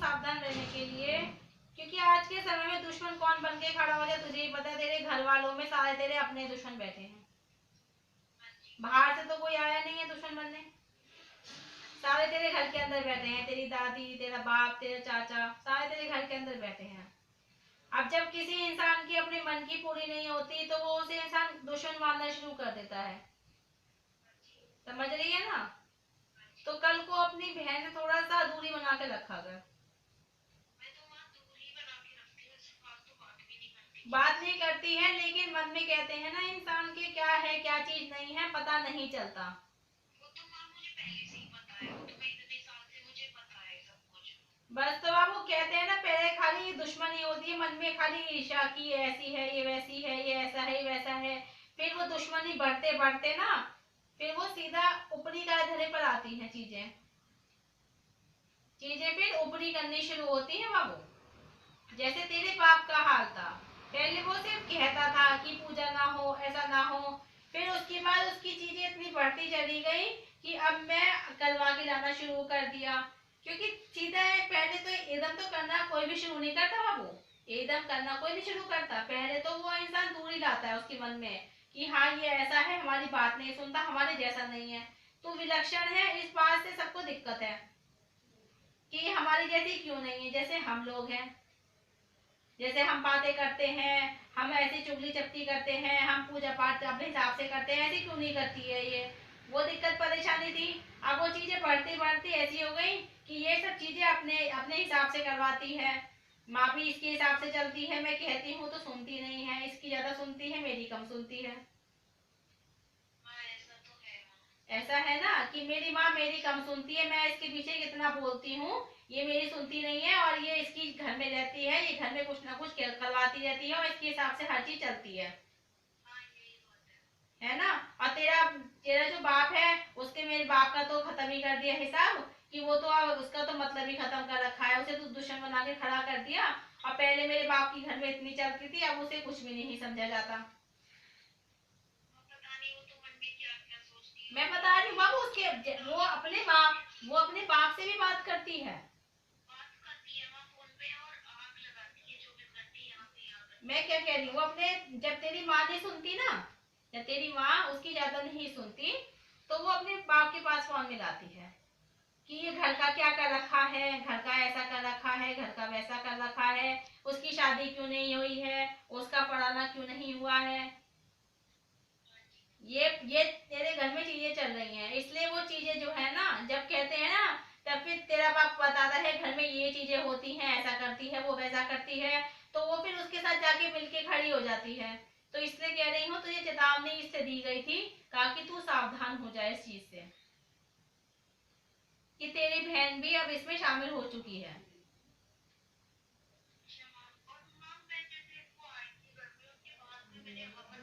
सावधान रहने के लिए, क्योंकि आज के समय में दुश्मन कौन बन के खड़ा हो जाए तुझे ही पता है। तेरे घर वालों में सारे तेरे अपने दुश्मन बैठे हैं, बाहर से तो कोई आया नहीं है दुश्मन बनने। सारे तेरे घर के अंदर बैठे हैं, तेरी दादी, तेरा बाप, तेरा चाचा, सारे तेरे घर के अंदर बैठे हैं। अब जब किसी इंसान की अपने मन की पूरी नहीं होती तो वो उसे इंसान दुश्मन मानना शुरू कर देता है। समझ रही है ना? तो कल को अपनी बहन से थोड़ा सा दूरी बना के रखा कर। बात नहीं करती है, लेकिन मन में कहते हैं ना इंसान के क्या है क्या चीज नहीं है पता नहीं चलता। बस तो बाबू कहते हैं ना, पहले खाली दुश्मनी होती है मन में, खाली ईर्ष्या की ऐसी है ये वैसी है, ये ऐसा है ये वैसा है। फिर वो दुश्मनी बढ़ते बढ़ते ना, फिर वो सीधा ऊपरी का धरे पर आती हैं चीजें। चीजें फिर ऊपरी करनी शुरू होती है बाबू। जैसे तेरे बाप का हाल था, पहले वो सिर्फ कहता था कि पूजा ना हो, ऐसा ना हो। फिर उसके बाद उसकी चीजें इतनी बढ़ती चली गई कि अब मैं करवा के लाना शुरू कर दिया। क्योंकि सीधा है, पहले तो एकदम तो करना कोई भी शुरू नहीं करता बाबू। एकदम करना कोई नहीं शुरू करता, पहले तो वो इंसान दूरी लाता है उसके मन में कि हाँ ये ऐसा है, हमारी बात नहीं सुनता, हमारे जैसा नहीं है। तो विलक्षण है, इस बात से सबको दिक्कत है कि हमारी जैसी क्यों नहीं है, जैसे हम लोग हैं, जैसे हम बातें करते हैं, हम ऐसी चुगली चपटी करते हैं, हम पूजा पाठ अपने हिसाब से करते हैं, ऐसी क्यों नहीं करती है ये। वो दिक्कत परेशानी थी। अब वो चीजें बढ़ती बढ़ती ऐसी हो गई कि ये सब चीजें अपने अपने हिसाब से करवाती है। माँ भी इसके हिसाब से चलती है, मैं कहती हूँ तो सुनती नहीं है, इसकी ज्यादा सुनती है, मेरी कम सुनती है। ऐसा है ना कि मेरी माँ मेरी कम सुनती है, मैं इसके पीछे कितना बोलती हूँ, ये मेरी सुनती नहीं है, और ये इसकी घर में रहती है, ये घर में कुछ ना कुछ करवाती रहती है और इसके हिसाब से हर चीज चलती है ना। और तेरा तेरा जो बाप है, उसके मेरे बाप का तो खत्म ही कर दिया हिसाब कि वो तो अब उसका तो मतलब ही खत्म कर रखा है, उसे तो दुश्मन बना के खड़ा कर दिया। और पहले मेरे बाप की घर में इतनी चलती थी, अब उसे कुछ भी नहीं समझा जाता। मैं बता रही हूँ बाबू, उसके वो अपने बाप से भी बात करती है। मैं क्या कह रही हूँ, वो अपने जब तेरी माँ नहीं सुनती ना, जब तेरी माँ उसकी ज्यादा नहीं सुनती, तो वो अपने बाप के पास फोन मिलाती है कि ये घर का क्या कर रखा है, घर का ऐसा कर रखा है, घर का वैसा कर रखा है, उसकी शादी क्यों नहीं हुई है, उसका पढ़ाना क्यों नहीं हुआ है। ये तेरे घर में चीजें चल रही हैं, इसलिए वो चीजें जो है ना, जब कहते हैं ना, तब फिर तेरा बाप बताता है घर में ये चीजें होती हैं, ऐसा करती है, वो वैसा करती है। तो वो फिर उसके साथ जाके मिलके खड़ी हो जाती है। तो इसलिए कह रही हूँ, तुझे चेतावनी इससे दी गई थी, कहा कि तू सावधान हो जाए इस चीज से, कि तेरी बहन भी अब इसमें शामिल हो चुकी है।